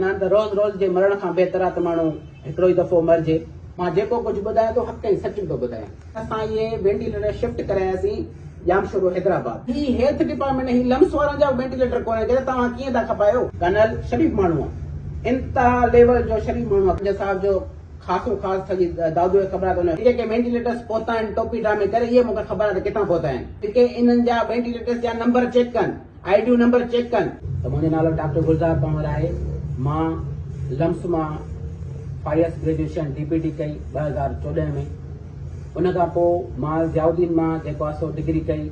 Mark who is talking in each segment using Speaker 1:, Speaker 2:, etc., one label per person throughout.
Speaker 1: रोज़ रोज़ जे मरण खां बहितर आहे त माण्हू हिकिड़ो ई दफ़ो मरिजे। मां जेको कुझु ॿुधायां थो हक़ ऐं सच थो ॿुधायां। असां इहे वेंटिलेटर शिफ्ट करायासीं जामशोरो हैदराबाद। ही हेल्थ डिपार्टमेंट ही लम्स वारनि जा वेंटिलेटर कोन्हे कि तव्हां कीअं था खपायो। कर्नल शरीफ़ माण्हू आहे, इंतिहा लेवल जो शरीफ़ माण्हू आहे। साहिब जो ख़ासो ख़ासि सॼी दादू खे ख़बर आहे त जेके वेंटिलेटर्स पहुता आहिनि टोपी ड्रामे करे इहे मूंखे ख़बर आहे त किथां पहुता आहिनि। जेके इन्हनि जा वेंटिलेटर्स जा नंबर चेक कनि, आईडियूं नंबर चेक कनि। त मुंहिंजो नालो डॉक्टर गुलज़ार पंवर आहे। मां लम्स मां 5 ग्रेजुएशन डीपीटी कई 2014 में। उन खां पोइ मां ज़ियाउद्दीन मां जेको आहे सो डिग्री कई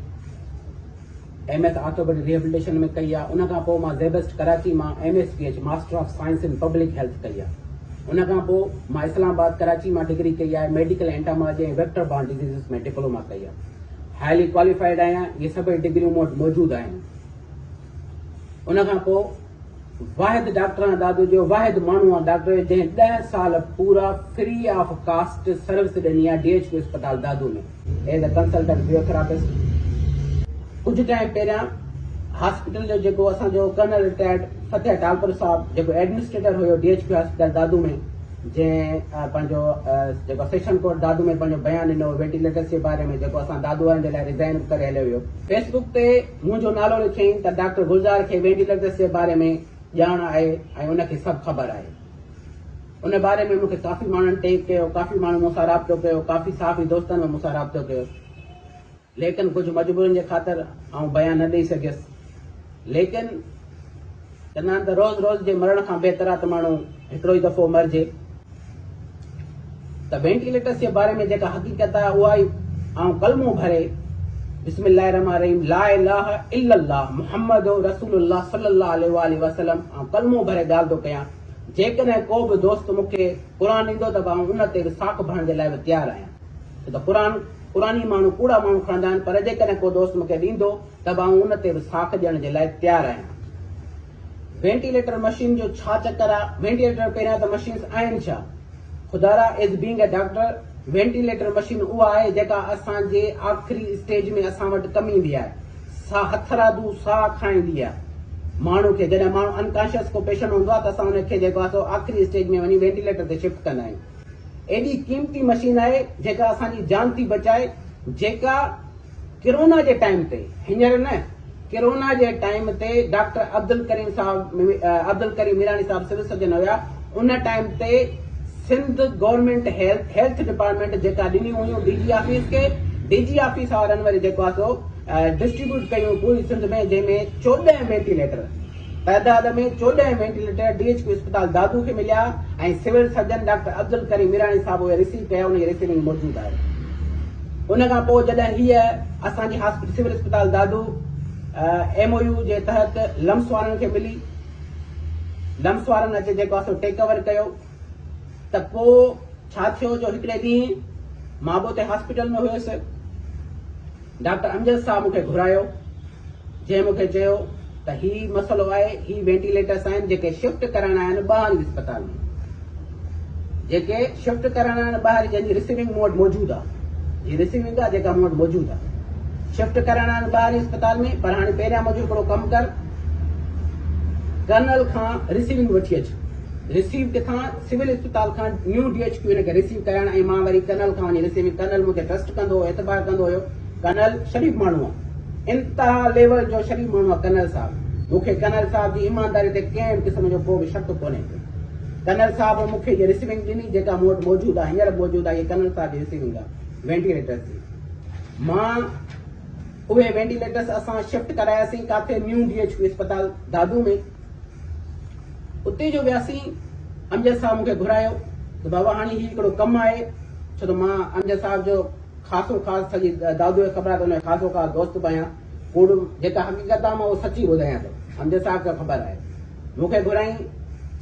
Speaker 1: MS ऑर्थोपेडिक रिहेबिलिटेशन में कई आहे। उन खां पोइ मां ज़ेबस्ट कराची मां MSPH master of science in public health कई आहे। उन खां पोइ मां इस्लामाबाद कराची मां डिग्री कई आहे मेडिकल एंटामोलॉजी ऐं वेक्टर बॉर्न डिजीज़िस में डिप्लोमा कई आहे। हाईली क्वालिफाइड आहियां। इहे सभई डिग्रियूं मूं वटि मौजूदु आहिनि। उन खां पोइ वाहिद डॉक्टर आहे दादू जो, वाहिद माण्हू आहे डॉक्टर जंहिं 10 साल पूरा फ्री ऑफ कास्ट सर्विस ॾिनी आहे DHQ अस्पताल दादू में एज अ कंसल्टेंट फिजियोथेरापिस्ट। कुझु टाइम पहिरियां हॉस्पिटल जो जेको असांजो कर्नल रिटायर्ड फतेह टालपुर साहब जेको एडमिनिस्ट्रेटर हुयो DHQ हॉस्पिटल दादू में, जंहिं पंहिंजो जेको सेशन कोर्ट दादू में पंहिंजो बयानु ॾिनो वेंटिलेटर्स जे बारे में, जेको असां दादू वारनि जे लाइ रिज़ाइन करे हलियो वियो। फेसबुक ते मुंहिंजो नालो लिखियईं त डॉक्टर गुलज़ार खे वेंटिलेटर्स जे बारे में ॼाण आहे ऐं उनखे सभु ख़बर आहे। उन बारे में मूंखे काफ़ी माण्हुनि टेक कयो, काफ़ी माण्हू मूंसां राब्तो कयो, काफ़ी साफ़ी दोस्तनि में मूंसां राब्तो कयो, लेकिन कुझु मजबूरियुनि जे ख़ातिर आउं बयानु न ॾेई सघियुसि। लेकिन चवंदा आहिनि त रोज़ रोज़ जे मरण खां बहितर आहे त माण्हू हिकिड़ो ई दफ़ो मरिजे। त वेंटिलेटर्स जे बारे में जेका हक़ीक़त आहे उहा ई आउं कलमो भरे बिस्मिल्लाहिर्रहमानिर्रहीम ला इलाहा इल्लल्लाह मुहम्मद रसूलुल्लाह सल्लल्लाहु अलैहि वसल्लम आउं कलमो भरे ॻाल्हि थो कयां। जेकॾहिं को बि दोस्त मूंखे क़ुरान ॾींदो त आउं उन ते साख भरण जे लाइ बि तयारु आहियां। त क़ुरानी माण्हू कूड़ा माण्हू खणंदा आहिनि, पर जेकॾहिं को दोस्त मूंखे ॾींदो त आउं उन ते बि साख ॾियण जे लाइ तयारु आहियां। वेंटिलेटर मशीन जो छा चकर आहे? वेंटिलेटर पहिरियां त मशीन्स आहिनि छा? खुदारा is being a doctor ventilator machine उहा आहे जेका असांजे आख़िरी स्टेज में असां वटि कमु ईंदी आहे। हथरादू साह खाईंदी आहे माण्हू खे। जॾहिं माण्हू अनकॉन्शियस को पेशेंट हूंदो आहे त असां हुनखे जेको आहे सो आख़िरी स्टेज में वञी वेंटिलेटर ते शिफ्ट कंदा आहियूं। एॾी क़ीमती मशीन आहे जेका असांजी जान थी बचाए, जेका कोरोना जे टाइम ते, हींअर न, कोरोना जे टाइम ते डॉक्टर अब्दुल करीम मीरानी साहब सिविल सर्जन हुया। उन टाइम ते सिंध गवर्नमेंट हेल्थ डिपार्टमेंट जेका ॾिनी हुयूं DG ऑफिस खे, DG ऑफिस वारनि वरी जेको आहे सो डिस्ट्रीब्यूट कयूं पूरी सिंध में, जंहिंमें 14 वेंटिलेटर तइदाद में 14 वेंटिलेटर DHQ अस्पताल दादू खे मिलिया ऐं civil surgeon doctor Abdul Karim Mirani साहब उहे रिसीव कया। उनजी रिसीविंग मौजूदु आहे। उन खां पोइ जॾहिं हीअ असांजी हॉस्पिटल सिविल अस्पताल दादू MOU जे तहत लम्स वारनि खे मिली, लम्स वारनि अचे जेको आहे सो टेक ओवर कयो। त पोइ छा थियो जो हिकिड़े ॾींहुं मां बि उते हॉस्पिटल में हुयुसि। डॉक्टर अमजद साहब मूंखे घुरायो, जंहिं मूंखे चयो त ही मसइलो आहे, ही वेंटिलेटर्स आहिनि जेके शिफ्ट कराइणा आहिनि ॿाहिरि अस्पताल में, जेके शिफ्ट कराइणा आहिनि ॿाहिरि, जंहिंजी रिसीविंग मूं वटि मौजूदु आहे। हीअ रिसीविंग आहे जेका मूं वटि मौजूदु आहे। शिफ्ट कराइणा आहिनि ॿाहिरि अस्पताल में, पर हाणे पहिरियां मुंहिंजो हिकिड़ो कमु कर, कर्नल खां रिसीविंग वठी अचु। रिसीव खां सिविल अस्पताल खां न्यू DHQ हिनखे रिसीव कराइण, ऐं मां वरी कर्नल खां वञी रिसीविंग। कर्नल मूंखे ट्रस्ट कंदो हुयो, एतबार कंदो हुयो। कर्नल शरीफ़ माण्हू आहे, इंतिहा लेवल जो शरीफ़ माण्हू आहे कर्नल साहब। मूंखे कर्नल साहब जी ईमानदारी ते कंहिं क़िस्म जो को बि शक कोन्हे। कर्नल साहब मूंखे इहा रिसीविंग ॾिनी जेका मूं वटि मौजूदु आहे, हींअर मौजूदु आहे। इहा कर्नल साहब जी रिसीविंग आहे वेंटिलेटर्स जी। मां उहे वेंटिलेटर्स असां शिफ्ट करायासीं काथे, न्यू DHQ अस्पताल दादू में। उते जो वियासीं, अमजद साहब मूंखे घुरायो त बाबा हाणे ही हिकिड़ो कमु आहे, छो त मां अमजद साहब जो ख़ासो ख़ासि सॼी दादू खे ख़बर आहे त हुनजो ख़ासो ख़ासि दोस्त बि आहियां। कूड़ जेका हक़ीक़त आहे मां उहो सची ॿुधायां थो। अमजद साहब खे ख़बर आहे। मूंखे घुराई,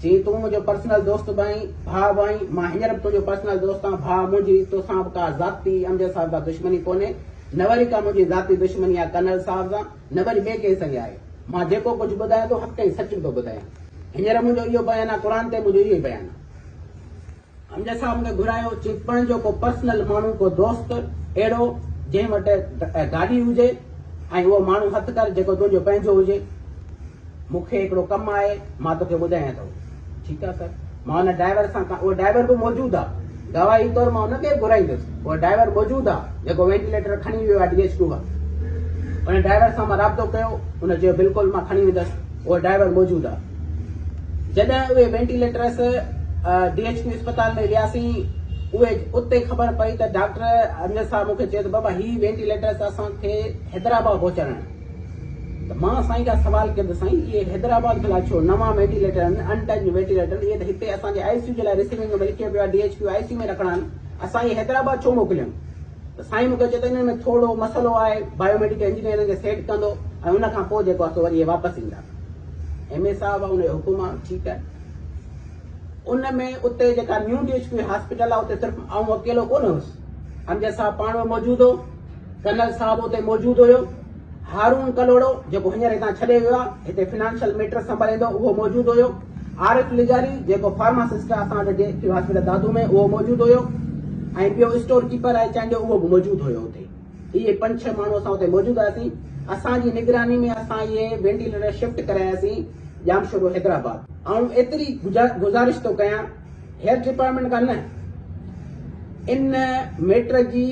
Speaker 1: चई तूं मुंहिंजो पर्सनल दोस्त बि आहीं, भाउ बि आहीं। मां हींअर बि तुंहिंजो पर्सनल दोस्त आहियां, भाउ। मुंहिंजी तोसां बि का ज़ाती अमजद साहब सां दुश्मनी कोन्हे, न वरी का मुंहिंजी ज़ाती दुश्मनी आहे कर्नल साहब सां, न वरी ॿिए कंहिं सां आहे। मां जेको कुझु ॿुधायां थो हक़ ऐं सच थो ॿुधायां। हींअर मुंहिंजो इहो बयानु आहे, क़ुर ते मुंहिंजो इहो ई बयानु आहे। अमजद साहब मूंखे घुरायो, चई पंहिंजो को पर्सनल माण्हू, को दोस्त अहिड़ो जंहिं वटि गाॾी हुजे ऐं उहो माण्हू हथु कर जेको तुंहिंजो पंहिंजो हुजे। मूंखे हिकिड़ो कमु आहे, मां तोखे ॿुधायां थो। ठीकु आहे सर, मां हुन ड्राइवर सां उहो ड्राइवर बि मौजूदु आहे, गवाही तौरु मां हुनखे घुराईंदुसि, उहो ड्राइवर मौजूदु आहे जेको वेंटिलेटर खणी वियो आहे DHQ खां। उन ड्राइवर सां मां राब्तो कयो, उन चयो बिल्कुलु मां खणी वेंदुसि, उहो ड्राइवर मौजूदु आहे। जॾहिं उहे वेंटिलेटर्स DHQ अस्पताल में वियासीं, उहे उते ख़बर पई त डॉक्टर अमजद साहब मूंखे चयो त बाबा ही वेंटिलेटर्स असांखे हैदराबाद पहुचाइणा आहिनि। त मां साईं खां सवाल कयो त साईं इहे हैदराबाद जे लाइ छो, नवां वेंटिलेटर आहिनि, अनटच वेंटिलेटर, इहे त हिते असांजे ICU जे लाइ रिसीविंग में लिखियो पियो आहे DHQ ICU में रखणा आहिनि, असां इहे हैदराबाद छो मोकिलियूं? त साईं मूंखे चयो त हिन में थोरो मसइलो आहे, बायोमेडिकल इंजीनियरिंग खे सेट कंदो ऐं उन खां पोइ जेको आहे वरी वापसि ईंदा। MA साहब आहे, उनजो हुकुम आहे, ठीकु आहे। उन में उते जेका न्यू DHQ हॉस्पिटल आहे उते सिर्फ़ु आऊं अकेलो कोन हुयुसि, अमजद साहब पाण में मौजूदु हो, कर्नल साहब उते मौजूदु हुयो, हारून कलोड़ो जेको हींअर हितां छॾे वियो आहे, हिते फिनेंशियल मैटर संभालींदो, उहो मौजूदु हुयो, आरिफ लिजारी जेको फार्मासिस्ट आहे असां वटि DHQ हॉस्पिटल दादू में, उहो मौजूदु हुयो, ऐं ॿियो स्टोर कीपर आहे चांहि जो, उहो बि मौजूदु हुयो हुते। इहे 5-6 माण्हू असां हुते मौजूदु हुआसीं। असांजी निगरानी में असां इहे वेंटिलेटर शिफ्ट करायासीं जामशोरो हैदराबाद। ऐं एतिरी गुज़ारिश थो कयां हेल्थ डिपार्टमेंट खां, न इन मैटर जी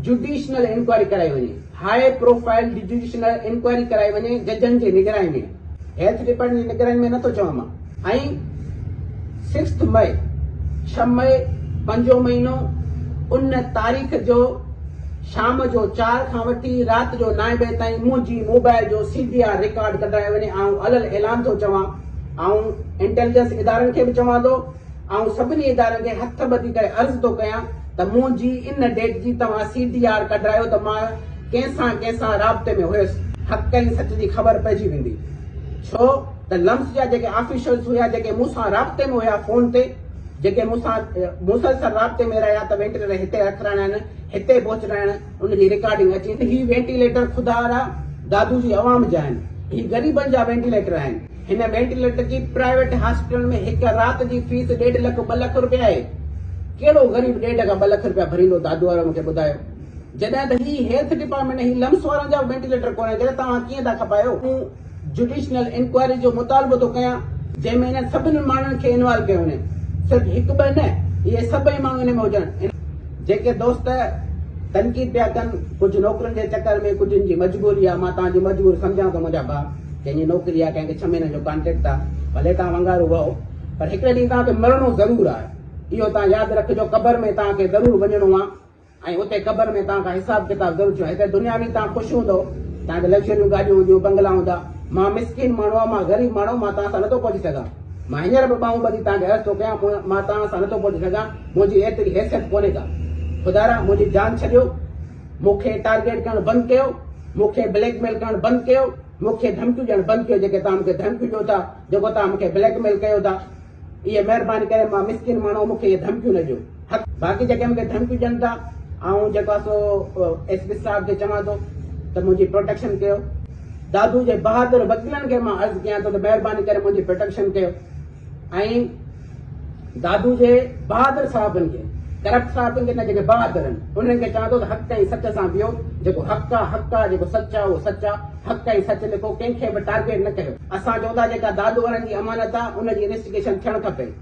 Speaker 1: जुडिशनल इंक्वायरी कराई वञे, हाई प्रोफाइल जुडिशनल इंक्वायरी कराई वञे जजनि जी निगरानी में, हेल्थ डिपार्टमेंट जी निगरानी में नथो चवां मां। ऐं 6 मई 6 मई 5 महीनो उन तारीख़ जो शाम जो 4 खां वठी राति जो 9 बजे ताईं मुंहिंजी मोबाइल जो CDR रिकॉर्ड कढाए वञे। ऐं अलल ऐलान थो चवां, ऐं इंटेलिजेंस इदारनि खे बि चवां थो, ऐं सभिनी इदारनि खे हथ ॿधी करे अर्ज़ु थो कयां त मुंहिंजी इन डेट जी तव्हां CDR कढायो त मां कंहिंसां राब्ते में हुयुसि, हक़ ऐं सच जी ख़बर पइजी वेंदी। छो त लम्स जा जेके ऑफिशियल्स हुया, जेके मूंसां राब्ते में हुया फोन ते, जेके मूंसां मुसलसल राब्ते में रहिया त वेंटिलेटर हिते रखराइणा आहिनि, हिते पहुचणा आहिनि, उनजी रिकॉर्डिंग अची वेंदी। ही वेंटिलेटर खुदारा दादू जी अवाम जा आहिनि, ही ग़रीबनि जा वेंटिलेटर आहिनि। हिन वेंटिलेटर जी प्राइवेट हॉस्पिटल में हिकु राति जी फीस 1.5 लख 2 लख रुपया आहे। कहिड़ो ग़रीब 1.5 खां 2 लख रुपया भरींदो? दादू वारो मूंखे ॿुधायो। जॾहिं त ही हेल्थ डिपार्टमेंट, ही लम्स वारनि जा वेंटिलेटर कोन्हे, जॾहिं तव्हां कीअं था खपायो? जुडिशनल इंक्वायरी जो मुतालबो थो कयां, जंहिंमें हिन सभिनी माण्हुनि खे इन्वॉल्व कयो वञे, सिर्फ़ु 1-2 न, इहे सभई माण्हू हिन में हुजनि। जेके दोस्त तनक़ीद पिया कनि कुझु नौकरियुनि जे चकर में, कुझु जी मजबूरी आहे, मां तव्हांजी मजबूरी सम्झां थो मुंहिंजा भाउ, कंहिंजी नौकरी आहे, कंहिंखे 6 महीननि जो कॉन्ट्रेक्ट आहे, भले तव्हां वंगारू वहो, पर हिकिड़े ॾींहुं तव्हांखे मरणो ज़रूरु आहे। इहो तव्हां यादि रखिजो, क़बर में तव्हांखे ज़रूरु वञिणो आहे, ऐं उते क़बर में तव्हांखां हिसाब किताब ज़रूरु थियो। हिते दुनिया में तव्हां ख़ुशि हूंदो, तव्हांखे लग्ज़रियूं गाॾियूं हूंदियूं, बंगला हूंदा। मां मिसकिन माण्हू आहियां, मां ग़रीब माण्हू, मां तव्हां सां नथो पहुची सघां। मां हींअर बि ॿाहूं ॿधी तव्हांखे अर्ज़ु थो कयां, मां तव्हां सां नथो पहुची सघां, मुंहिंजी एतिरी हैसियत कोन्हे का। ख़ुदारा मुंहिंजी जान छॾियो, मूंखे टारगेट करणु बंदि कयो, मूंखे ब्लैकमेल करणु बंदि कयो, मूंखे धमकियूं ॾियणु बंदि कयो। जेके तव्हां मूंखे धमकियूं ॾियो था, जेको तव्हां मूंखे ब्लैकमेल कयो था, इहे महिरबानी करे, मां मिसकिन माण्हू, मूंखे इहे धमकियूं न ॾियो। बाक़ी जेके मूंखे धमकियूं ॾियनि था, ऐं जेको आहे सो SP साहब खे चवां थो त मुंहिंजी प्रोटेक्शन कयो। दादू जे बहादुर वकीलनि खे मां अर्ज़ु कयां थो त महिरबानी करे मुंहिंजी प्रोटेक्शन कयो। ऐं दादू जे बहादुर साहबनि खे, करप्ट साहबनि खे न, जेके बहादुर आहिनि, उन्हनि खे चवां थो त हक़ ऐं सच सां बीहो। जेको हक़ आहे, जेको सच आहे उहो सच आहे, हक़ ऐं सच लिखो, कंहिंखे बि टारगेट न कयो। असां चवंदा जेका दादू वारनि जी अमानत आहे, उनजी इन्वेस्टिगेशन थियणु खपे।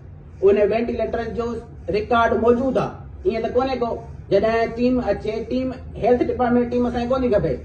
Speaker 1: उन वेंटिलेटर जो रिकॉर्ड मौजूदु आहे, ईअं त कोन्हे को। जॾहिं टीम अचे, टीम हेल्थ डिपार्टमेंट टीम असांखे कोन्हे खपे,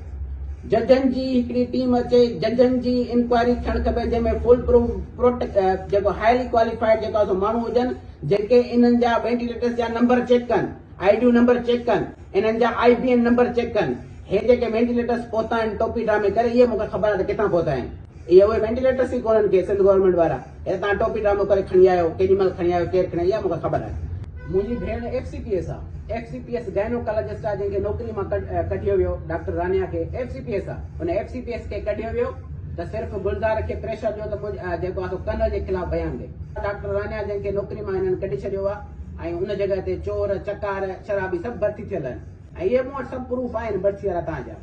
Speaker 1: जजनि जी हिकिड़ी टीम अचे, जजनि जी इंक्वायरी थियणु खपे, जंहिंमें फुल प्रूफ जेको हाईली क्वालिफाइड जेका माण्हू हुजनि, जेके इन्हनि जा वेंटिलेटर्स जा नंबर चेक कनि, IDU नंबर चेक कनि, इन्हनि जा IBN नंबर चेक कनि। हे जेके वेंटिलेटर्स पहुता आहिनि टोपी ड्रामे करे, इहे मूंखे ख़बर आहे त किथां पहुता आहिनि। इहे उहे वेंटिलेटर्स ई कोन्हनि के सिंध गवर्नमेंट वारा, हे तव्हां टोपी ड्रामो करे खणी आयो, केॾीमहिल खणी आयो, केरु खणी आयो, मूंखे ख़बर आहे। मुंहिंजी भेण FCPS आहे, FCPS गाइनोकोलॉजिस्ट आहे, जंहिंखे नौकरी मां कढियो वियो, डॉक्टर रानिया खे FCPS आहे। हुन FCPS खे कढियो वियो त सिर्फ़ु गुलज़ार खे प्रेशर ॾियो त जेको आहे कर्नल जे ख़िलाफ़ बयान ॾे। डॉक्टर रानिया जंहिंखे नौकरी मां हिननि कढी छॾियो आहे, ऐं उन जॻह ते चोर, चकार, शराबी सभु भर्ती थियल आहिनि, ऐं इहे मूं वटि सभु प्रूफ आहिनि भर्ती वारा तव्हांजा।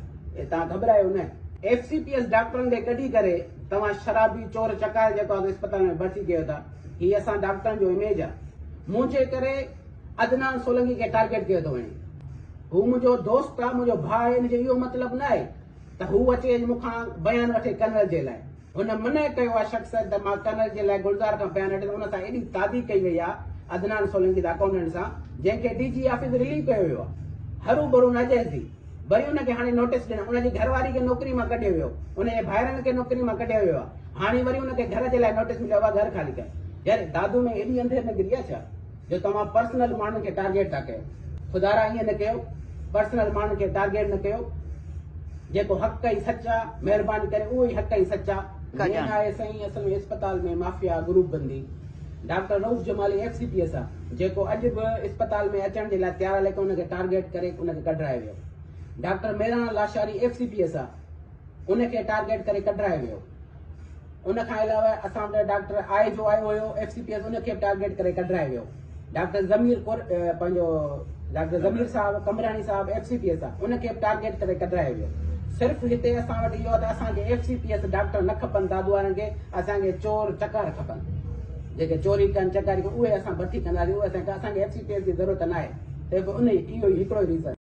Speaker 1: तव्हां घबरायो न। FCPS डॉक्टरनि खे कढी करे तव्हां शराबी, चोर, चकार जेको आहे अस्पताल में भर्ती कयो था, हीअ असां डॉक्टरनि जो इमेज आहे। मुंहिंजे करे अदनान सोलंकी खे टारगेट कयो थो वञे। हू मुंहिंजो दोस्त आहे, मुंहिंजो भाउ आहे, हिन जो इहो मतिलबु न आहे त हू अचे मूंखां बयान वठे कर्नल जे लाइ। हुन मना कयो आहे शख़्स त मां कर्नल जे लाइ गुलज़ार खां बयान वठे, उन सां एॾी तादी कई वई आहे अदनान सोलंकी अकाउंटेंट सां, जंहिंखे डीजी ऑफिस रिलीव कयो वियो आहे हरू भरू न अचेसि। वरी हुनखे हाणे नोटिस ॾिनो, हुनजी घरवारी खे नौकिरी मां कढियो वियो, हुनजे भाइरनि खे नौकिरी मां कढियो वियो आहे। हाणे वरी हुनखे घर जे लाइ नोटिस मिलियो आहे, घर ख़ाली कयो। यार दादू में एॾी अंधेरनगरी आहे छा जो तव्हां पर्सनल माण्हुनि खे टारगेट था कयो? ख़ुदारा ईअं न कयो, पर्सनल माण्हुनि खे टारगेट न कयो। जेको हक़ ई सच आहे, महिरबानी करे उहो ई हक़ ई सच आहे। आहे साईं असल में अस्पताल में माफ़िया ग्रुप बंदी। डॉक्टर रऊफ़ जमाली FCPS आहे, जेको अॼु बि अस्पताल में अचण जे लाइ तयारु आहे, लेकिन हुनखे टारगेट करे हुनखे कढाए वियो। डॉक्टर मेराना लाशारी FCPS आहे, उनखे टारगेट करे कढाए वियो। उन खां अलावा असां वटि डॉक्टर जो आयो हुयो FCPS, उनखे टारगेट करे कढाए वियो। डॉक्टर ज़मीर साहब कमरानी साहब FCPS आहे, उनखे टारगेट करे कढाए वियो। सिर्फ़ु हिते असां वटि इहो आहे त असांखे FCPS डॉक्टर न खपनि दादू वारनि खे, असांखे चोर चकार खपनि, जेके चोरी कनि चकारी कनि उहे असां भर्ती कंदासीं। उहे असांखे FCPS जी ज़रूरत न आहे। त उन इहो ई हिकिड़ो ई रीज़न